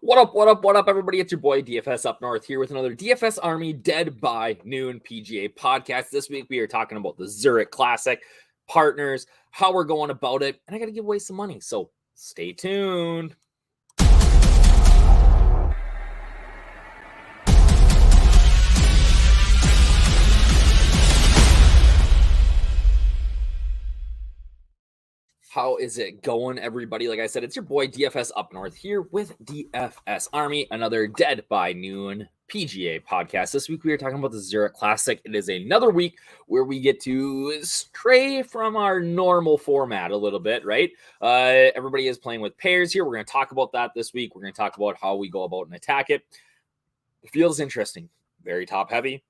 What up, everybody? It's your boy DFS Up North here with another DFS Army Dead by Noon PGA podcast. This week we are talking about the Zurich Classic, partners, how we're going about it, and I got to give away some money, so stay tuned. How is it going, everybody? Like I said, it's your boy DFS Up North here with DFS Army, another Dead by Noon PGA podcast. This week we are talking about the Zurich Classic. It is another week where we get to stray from our normal format a little bit, right? Everybody is playing with pairs here. We're going to talk about that this week. We're going to talk about how we go about and attack it. It feels interesting. Very top heavy,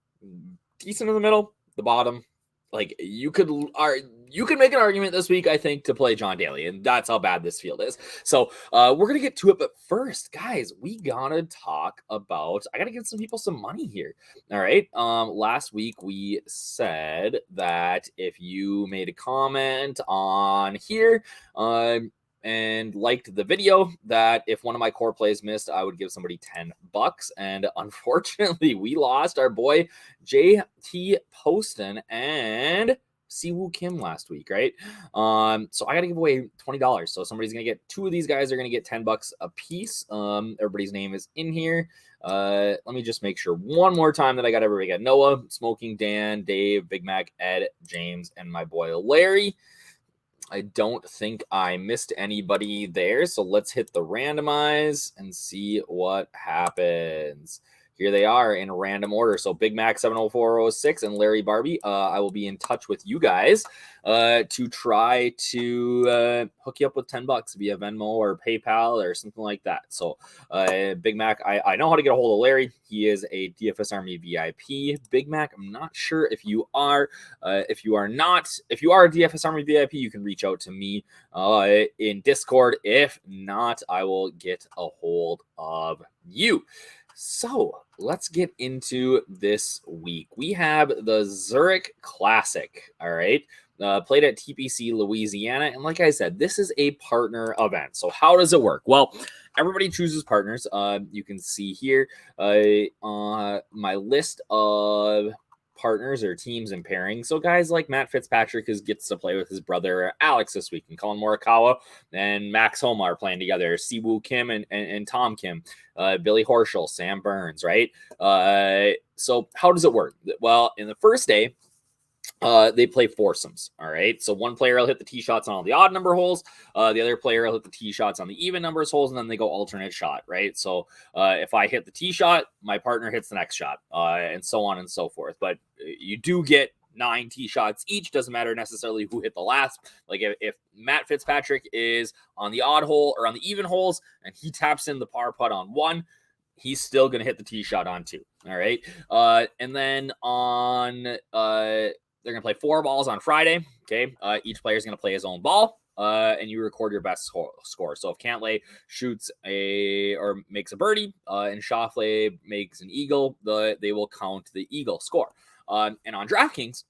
decent in the middle, the bottom. Like you could make an argument this week, I think, to play John Daly, and that's how bad this field is. So we're gonna get to it, but first, guys, we gotta talk about. I gotta give some people some money here. All right. Last week we said that if you made a comment on here, and liked the video, that if one of my core plays missed, I would give somebody $10. And unfortunately, we lost our boy JT Poston and Siwoo Kim last week, right? So I got to give away $20. So somebody's going to get two of these guys are going to get $10 a piece. Everybody's name is in here. Let me just make sure one more time that I got everybody. Got Noah, Smoking Dan, Dave, Big Mac, Ed, James, and my boy Larry. I don't think I missed anybody there, so let's hit the randomize and see what happens. Here they are in random order. So Big Mac 70406 and Larry Barbie. I will be in touch with you guys to try to hook you up with $10 via Venmo or PayPal or something like that. So Big Mac, I know how to get a hold of Larry. He is a DFS Army VIP. Big Mac, I'm not sure if you are. If you are a DFS Army VIP, you can reach out to me in Discord. If not, I will get a hold of you. So let's get into this week. We have the Zurich Classic, all right, played at TPC Louisiana. And like I said, this is a partner event. So how does it work? Well, everybody chooses partners. You can see here my list of partners or teams and pairings. So guys like Matt Fitzpatrick gets to play with his brother Alex this week, and Colin Morikawa and Max Homa are playing together. Siwoo Kim and Tom Kim, Billy Horschel, Sam Burns, right? So how does it work? Well, in the first day, they play foursomes. All right. So one player will hit the tee shots on all the odd number holes. The other player will hit the tee shots on the even numbers holes, and then they go alternate shot. Right. So if I hit the tee shot, my partner hits the next shot, and so on and so forth. But you do get 9 tee shots each. Doesn't matter necessarily who hit the last. Like if Matt Fitzpatrick is on the odd hole or on the even holes and he taps in the par putt on one, he's still going to hit the tee shot on 2. All right. And then on they're going to play 4 balls on Friday. Okay. Each player is going to play his own ball. And you record your best score. So if Cantlay shoots or makes a birdie, and Schauffele makes an eagle, they will count the eagle score. And on DraftKings,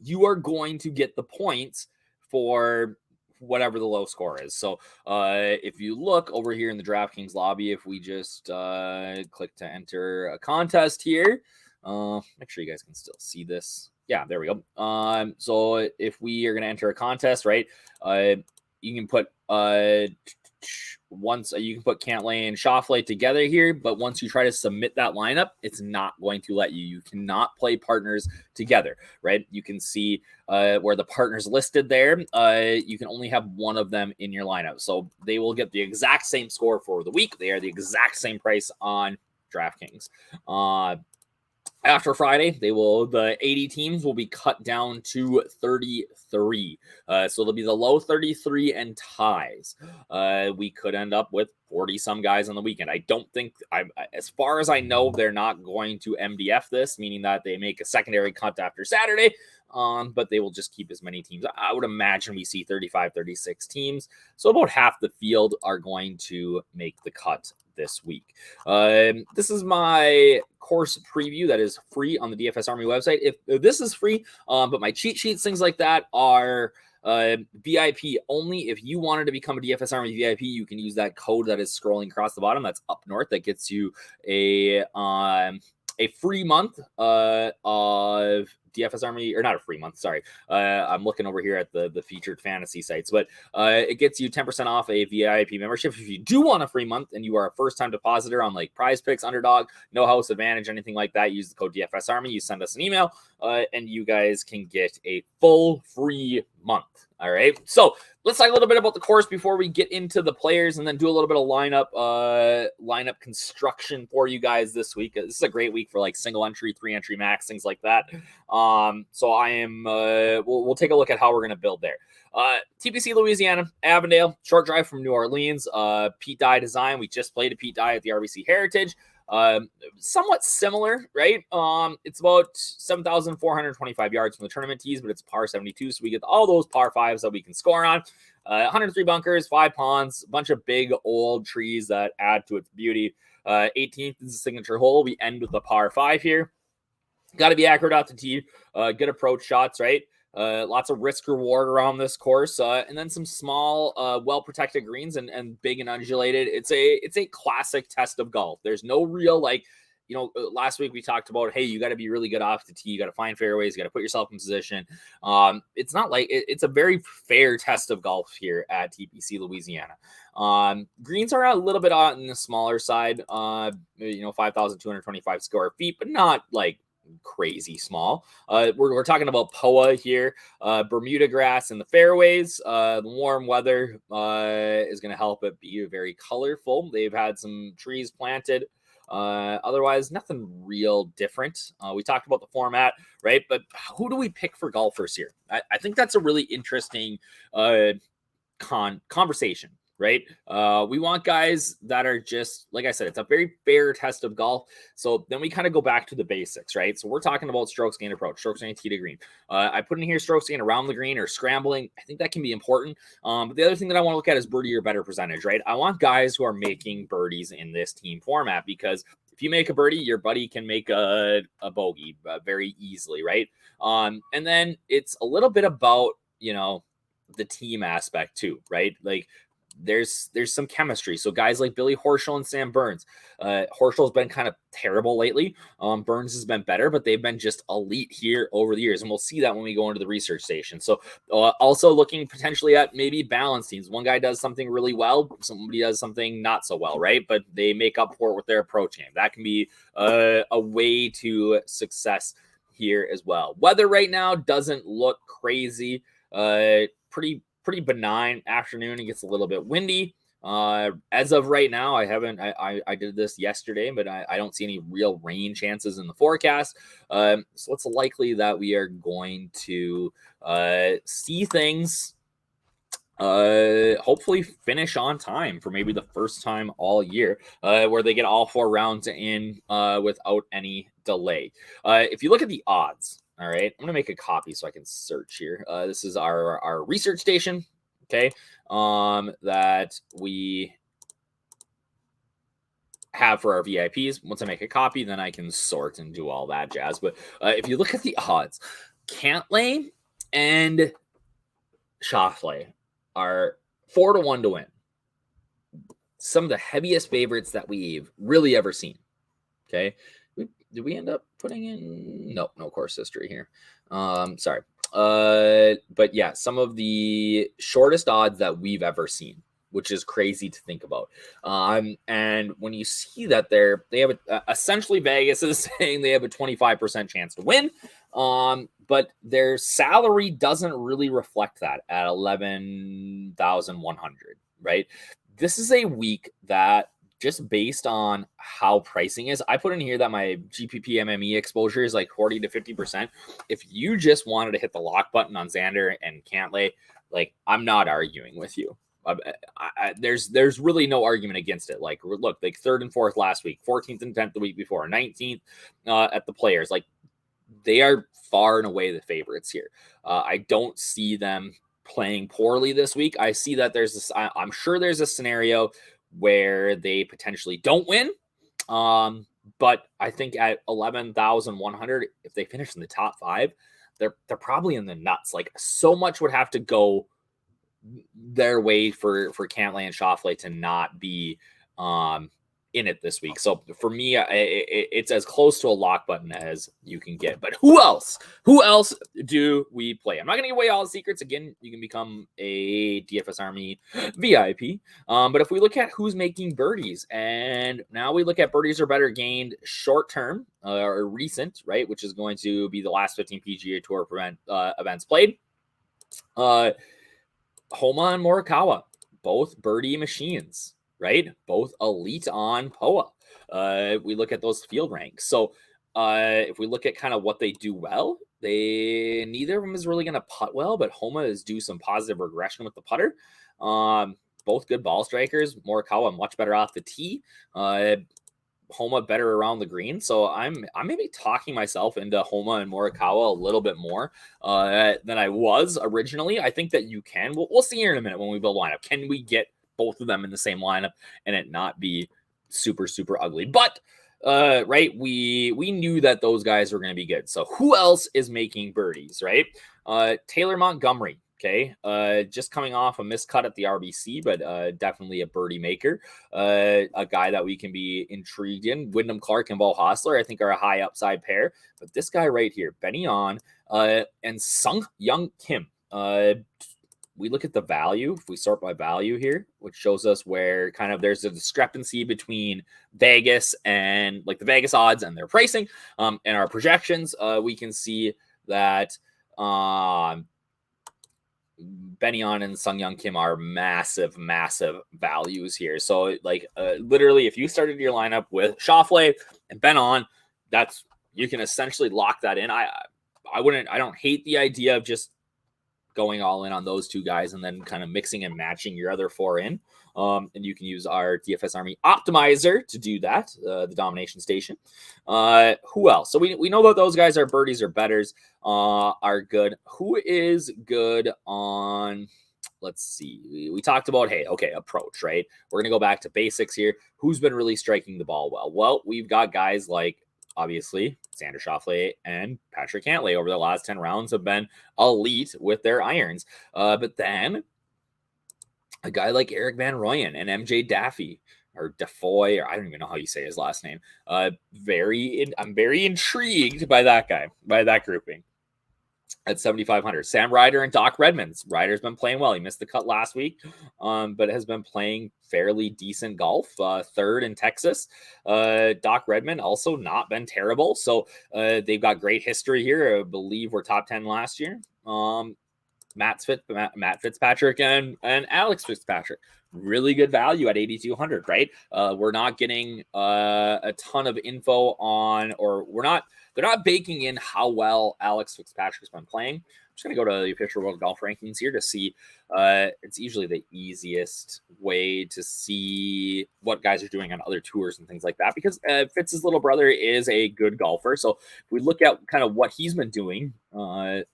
you are going to get the points for whatever the low score is. So if you look over here in the DraftKings lobby, if we just click to enter a contest here, make sure you guys can still see this. Yeah, there we go. So if we are going to enter a contest, right, you can put you can put Cantlay and Schauffele together here, but once you try to submit that lineup, it's not going to let you. You cannot play partners together, right? You can see where the partners listed there. You can only have one of them in your lineup, so they will get the exact same score for the week. They are the exact same price on DraftKings. After Friday, the 80 teams will be cut down to 33. So it'll be the low 33 and ties. We could end up with 40 some guys on the weekend. I don't think, as far as I know, they're not going to MDF this, meaning that they make a secondary cut after Saturday. But they will just keep as many teams. I would imagine we see 35, 36 teams. So about half the field are going to make the cut this week. This is my course preview that is free on the DFS Army website. If this is free, but my cheat sheets, things like that, are VIP only. If you wanted to become a DFS Army VIP, you can use that code that is scrolling across the bottom. That's up north. That gets you a free month of DFS Army, or not a free month, sorry. I'm looking over here at the featured fantasy sites, but it gets you 10% off a VIP membership. If you do want a free month and you are a first-time depositor on like Prize Picks, Underdog, No House Advantage, anything like that, use the code DFS Army. You send us an email, and you guys can get a full free month. All right. So let's talk a little bit about the course before we get into the players, and then do a little bit of lineup construction for you guys this week. This is a great week for like single entry, 3-entry max, things like that. So I am, we'll take a look at how we're going to build there. TPC Louisiana, Avondale, short drive from New Orleans, Pete Dye design. We just played a Pete Dye at the RBC Heritage. Somewhat similar, right? It's about 7,425 yards from the tournament tees, but it's par 72. So we get all those par fives that we can score on. 103 bunkers, 5 ponds, a bunch of big old trees that add to its beauty. 18th is the signature hole. We end with a par 5 here. Got to be accurate out the tee. Good approach shots, right? Lots of risk reward around this course, and then some small, well-protected greens and big and undulated. It's a classic test of golf. There's no real, like, last week we talked about, hey, you got to be really good off the tee. You got to find fairways. You got to put yourself in position. It's not like it's a very fair test of golf here at TPC Louisiana. Greens are a little bit on the smaller side, 5,225 square feet, but not like crazy small. We're talking about POA here, Bermuda grass in the fairways. The warm weather is going to help it be very colorful. They've had some trees planted. Otherwise, nothing real different. We talked about the format, right? But who do we pick for golfers here? I think that's a really interesting conversation. Right? We want guys that are just, like I said, it's a very fair test of golf. So then we kind of go back to the basics, right? So we're talking about strokes gained approach, strokes gained tee to green. I put in here strokes gained around the green or scrambling. I think that can be important. But the other thing that I want to look at is birdie or better percentage, right? I want guys who are making birdies in this team format, because if you make a birdie, your buddy can make a bogey very easily, right? And then it's a little bit about, the team aspect too, right? Like, there's some chemistry. So guys like Billy Horschel and Sam Burns. Horschel's been kind of terrible lately. Burns has been better, but they've been just elite here over the years. And we'll see that when we go into the research station. So also looking potentially at maybe balance teams. One guy does something really well, somebody does something not so well, right? But they make up for it with their approach game. That can be a way to success here as well. Weather right now doesn't look crazy. Pretty benign afternoon. It gets a little bit windy. As of right now, I did this yesterday, but I don't see any real rain chances in the forecast. So it's likely that we are going to see things hopefully finish on time for maybe the first time all year, where they get all 4 rounds in without any delay. If you look at the odds, all right, I'm going to make a copy so I can search here. This is our research station, okay, that we have for our VIPs. Once I make a copy, then I can sort and do all that jazz. But if you look at the odds, Cantlay and Schauffele are 4-1 to win. Some of the heaviest favorites that we've really ever seen, okay? Did we end up putting in? No course history here. Sorry. But yeah, some of the shortest odds that we've ever seen, which is crazy to think about. And when you see that they have essentially Vegas is saying they have a 25% chance to win. But their salary doesn't really reflect that at 11,100, right? This is a week that, just based on how pricing is, I put in here that my GPP MME exposure is like 40 to 50%. If you just wanted to hit the lock button on Xander and Cantlay, like, I'm not arguing with you. There's really no argument against it. Like, look, like 3rd and 4th last week, 14th and 10th the week before, 19th at the Players. Like, they are far and away the favorites here. I don't see them playing poorly this week. I see that there's this, I'm sure there's a scenario where they potentially don't win. But I think at 11,100, if they finish in the top 5, they're probably in the nuts. Like, so much would have to go their way for Cantlay and Schauffele to not be in it this week. So for me, it's as close to a lock button as you can get. But who else do we play? I'm not going to give away all the secrets. Again, you can become a DFS Army VIP. But if we look at who's making birdies, and now we look at birdies are better gained short term or recent, right, which is going to be the last 15 PGA Tour events played. Homa and Morikawa, both birdie machines, right? Both elite on POA. We look at those field ranks. So if we look at kind of what they do well, neither of them is really going to putt well, but Homa is due some positive regression with the putter. Both good ball strikers. Morikawa much better off the tee. Homa better around the green. So I'm maybe talking myself into Homa and Morikawa a little bit more than I was originally. I think that you can. We'll see here in a minute when we build lineup. Can we get both of them in the same lineup and it not be super, super ugly? But right, we knew that those guys were going to be good. So who else is making birdies, right? Taylor Montgomery. Okay, just coming off a miscut at the RBC, but definitely a birdie maker. A guy that we can be intrigued in. Wyndham Clark and Bo Hostler, I think, are a high upside pair. But this guy right here, Benny On and Sung Young Kim. We look at the value. If we sort by value here, which shows us where kind of there's a discrepancy between Vegas and like the Vegas odds and their pricing and our projections, we can see that Benny On and Sung Young Kim are massive, massive values here. So like literally, if you started your lineup with Schauffele and Ben On, you can essentially lock that in. I don't hate the idea of just going all in on those two guys and then kind of mixing and matching your other four in. And you can use our DFS Army optimizer to do that, the domination station. Who else? So we know that those guys are birdies or betters, are good. Who is good on, let's see. We talked about, approach, right? We're going to go back to basics here. Who's been really striking the ball well? Well, we've got guys like, obviously, Xander Schauffele and Patrick Cantlay over the last 10 rounds have been elite with their irons. But then a guy like Eric Van Rooyen and MJ Daffy or Defoy, or I don't even know how you say his last name. I'm very intrigued by that guy, by that grouping. At 7,500, Sam Ryder and Doc Redmond. Ryder's been playing well. He missed the cut last week, but has been playing fairly decent golf. Third in Texas. Doc Redmond also not been terrible. So they've got great history here. I believe we're top 10 last year. Matt Fitzpatrick and Alex Fitzpatrick. Really good value at 8,200, right? We're not getting a ton of info on, or they're not baking in how well Alex Fitzpatrick's been playing. I'm just going to go to the official World Golf Rankings here to see. It's usually the easiest way to see what guys are doing on other tours and things like that, because Fitz's little brother is a good golfer. So if we look at kind of what he's been doing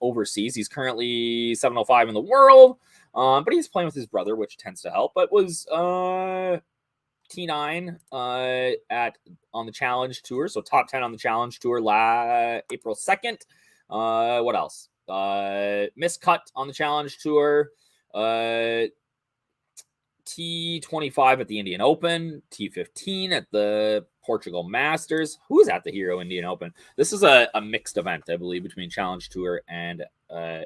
overseas, he's currently 705 in the world, but he's playing with his brother, which tends to help, but was T9 on the Challenge Tour, so top 10 on the Challenge Tour April 2nd. What else? Miscut on the Challenge Tour. T25 at the Indian Open. T15 at the Portugal Masters. Who is at the Hero Indian Open? This is a mixed event, I believe, between Challenge Tour and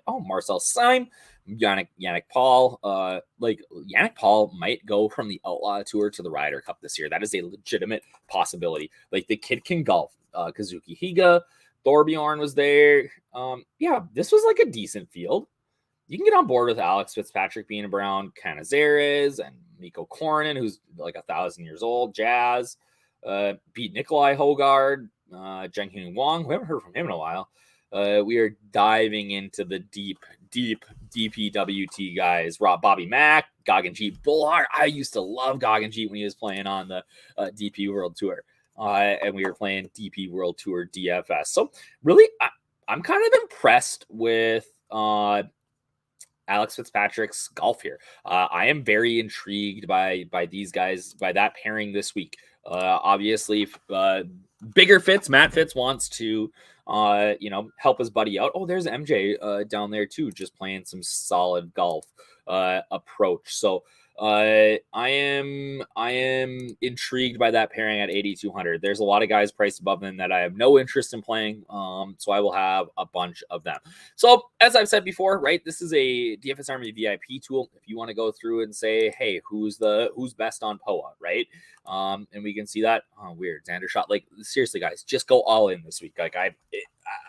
Marcel Syme, Yannick Paul. Yannick Paul might go from the Outlaw Tour to the Ryder Cup this year. That is a legitimate possibility. Like, the kid can golf. Kazuki Higa, Thorbjorn was there. This was like a decent field. You can get on board with Alex Fitzpatrick being around, Canizares and Nico Cornin, who's like 1,000 years old. Jazz beat Nikolai Hogard, Zheng Wang. We haven't heard from him in a while. We are diving into the deep DPWT guys. Bobby Mack, Gaggenjeet Bullhart. I used to love Gaggenjeet when he was playing on the DP World Tour. And we were playing DP World Tour DFS. So really, I'm kind of impressed with Alex Fitzpatrick's golf here. I am very intrigued by these guys, by that pairing this week. Obviously, bigger Fitz, Matt Fitz wants to help his buddy out. Oh, there's MJ down there too, just playing some solid golf approach. So I am intrigued by that pairing at 8,200. There's a lot of guys priced above them that I have no interest in playing. So I will have a bunch of them. So as I've said before, right, this is a DFS Army VIP tool. If you want to go through and say, hey, who's best on POA, right? And we can see that. Oh, weird. Xander shot. Like, seriously, guys, just go all in this week. Like,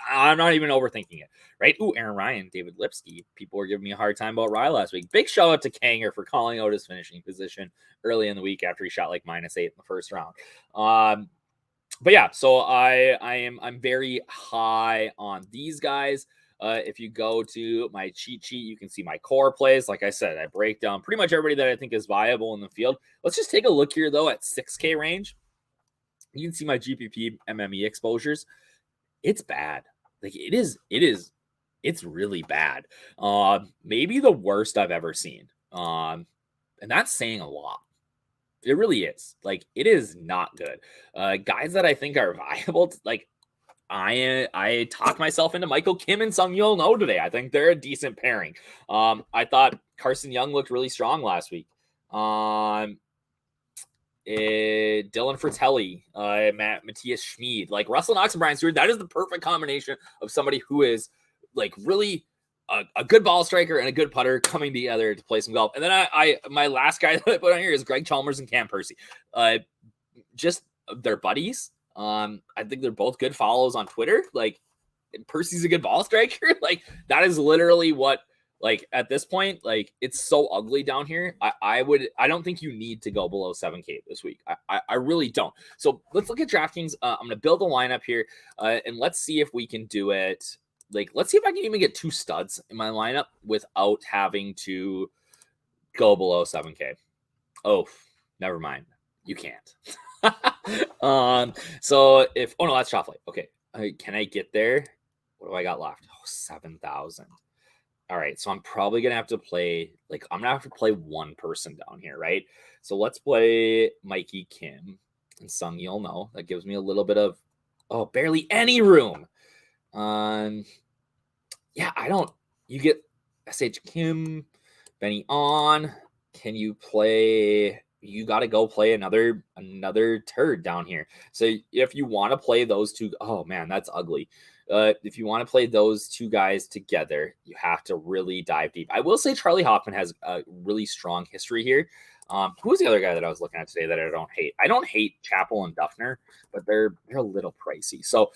I'm not even overthinking it, right? Ooh, Aaron Ryan, David Lipsky. People were giving me a hard time about Rye last week. Big shout out to Kanger for calling out his finishing position early in the week after he shot like -8 in the first round. But yeah, so I'm very high on these guys. If you go to my cheat sheet, you can see my core plays. Like I said, I break down pretty much everybody that I think is viable in the field. Let's just take a look here, though, at 6K range. You can see my GPP MME exposures. It's bad. Like, it's really bad. Maybe the worst I've ever seen. And that's saying a lot. It really is. Like, it is not good. Guys that I think are viable, like, I talked myself into Michael Kim and Sung-Yul No today. I think they're a decent pairing. I thought Carson Young looked really strong last week. Dylan Fratelli, Matthias Schmid, like Russell Knox and Brian Stewart. That is the perfect combination of somebody who is like really a good ball striker and a good putter coming together to play some golf. And then my last guy that I put on here is Greg Chalmers and Cam Percy. Just they're buddies. I think they're both good follows on Twitter. Like, Percy's a good ball striker. Like, that is literally what, like, at this point, like, it's so ugly down here. I don't think you need to go below 7K this week. I really don't. So let's look at DraftKings. I'm going to build a lineup here, and let's see if we can do it. Like, let's see if I can even get 2 studs in my lineup without having to go below 7K. Oh, never mind. You can't. So if, oh no, that's Shoffley. Okay. Can I get there? What do I got left? Oh, 7,000. All right. So I'm probably going to have to play, like, I'm going to have to play one person down here, right? So let's play Mikey Kim and Sung-Yul No. That gives me a little bit of, barely any room. Yeah, you get SH Kim, Benny On. Can you play? You got to go play another turd down here. So if you want to play those two, oh man, that's ugly. If you want to play those two guys together, you have to really dive deep. I will say Charlie Hoffman has a really strong history here. Who was the other guy that I was looking at today that I don't hate? I don't hate Chappell and Duffner, but they're a little pricey. So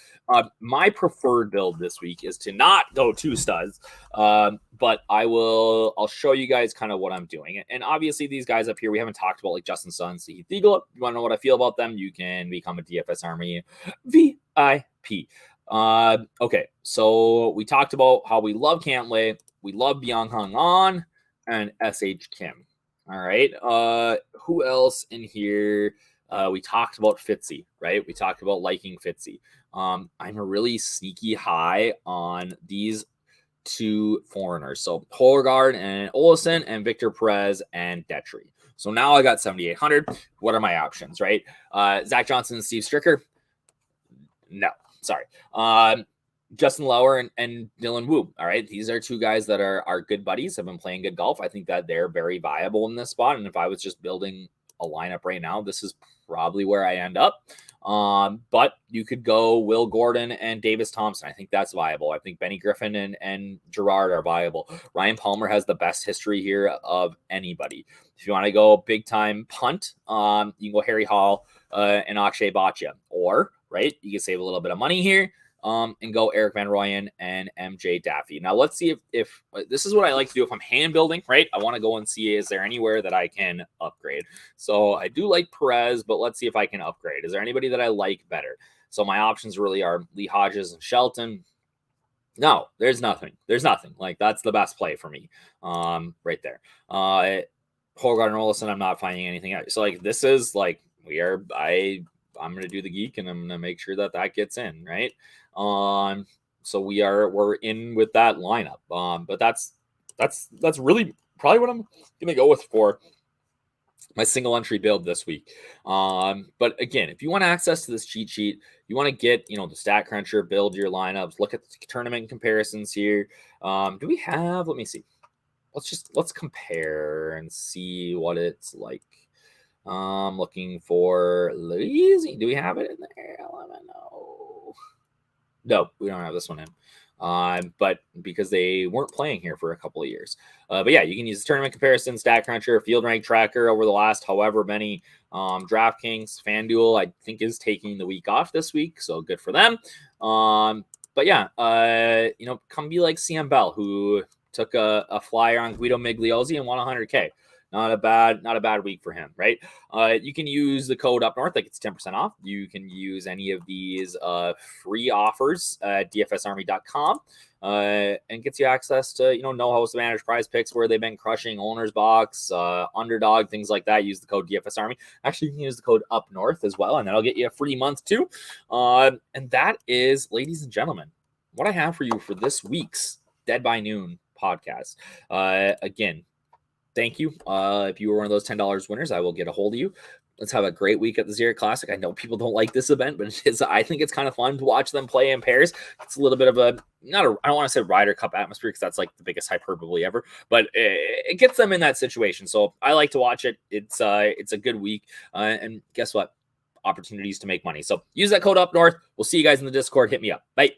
my preferred build this week is to not go 2 studs, but I'll show you guys kind of what I'm doing. And obviously these guys up here, we haven't talked about, like Justin Sun, Heath Eagle. If you want to know what I feel about them, you can become a DFS Army VIP. Okay, so we talked about how we love Cantlay, we love Byung-Hung An, and SH Kim. All right. Who else in here? We talked about Fitzy, right? We talked about liking Fitzy. I'm a really sneaky high on these 2 foreigners. So Holgard and Olesen and Victor Perez and Detry. So now I got 7,800. What are my options, right? Zach Johnson and Steve Stricker. No, sorry. Justin Lauer and Dylan Wu. All right. These are 2 guys that are good buddies, have been playing good golf. I think that they're very viable in this spot. And if I was just building a lineup right now, this is probably where I end up. But you could go Will Gordon and Davis Thompson. I think that's viable. I think Benny Griffin and Gerard are viable. Ryan Palmer has the best history here of anybody. If you want to go big time punt, you can go Harry Hall and Akshay Bhatia. Or, right, you can save a little bit of money here. And go Eric Van Rooyen and MJ Daffy. Now let's see if this is what I like to do if I'm hand building, right? I want to go and see, is there anywhere that I can upgrade? So I do like Perez, but let's see if I can upgrade. Is there anybody that I like better? So my options really are Lee Hodges and Shelton. No, there's nothing. There's nothing. Like, that's the best play for me. Right there. Holgard and Olesen, I'm not finding anything out. So like, this is like, I'm going to do the geek and I'm going to make sure that gets in, right? So we're in with that lineup. But that's really probably what I'm going to go with for my single entry build this week. But again, if you want access to this cheat sheet, you want to get, the stat cruncher, build your lineups, look at the tournament comparisons here. Do we have, let me see. Let's compare and see what it's like. Looking for lazy. Do we have it in there? Let me know. No, we don't have this one in. But because they weren't playing here for a couple of years. But yeah, you can use the tournament comparison, stat cruncher, field rank tracker over the last however many. Draftkings, Fanduel, I think, is taking the week off this week, so good for them. But yeah, come be like CM Bell, who took a flyer on Guido Migliozzi and won 100K. Not a bad week for him, right? You can use the code UpNorth, like it's 10% off. You can use any of these free offers at DFSArmy.com, and gets you access to no host managed prize picks where they've been crushing Owner's Box, Underdog, things like that. Use the code DFSArmy. Actually, you can use the code UpNorth as well, and that'll get you a free month too. And that is, ladies and gentlemen, what I have for you for this week's Dead by Noon podcast. Again, thank you. If you were one of those $10 winners, I will get a hold of you. Let's have a great week at the Zurich Classic. I know people don't like this event, but I think it's kind of fun to watch them play in pairs. It's a little bit of I don't want to say Ryder Cup atmosphere because that's like the biggest hyperbole ever, but it gets them in that situation. So I like to watch it. It's a good week. And guess what? Opportunities to make money. So use that code UpNorth. We'll see you guys in the Discord. Hit me up. Bye.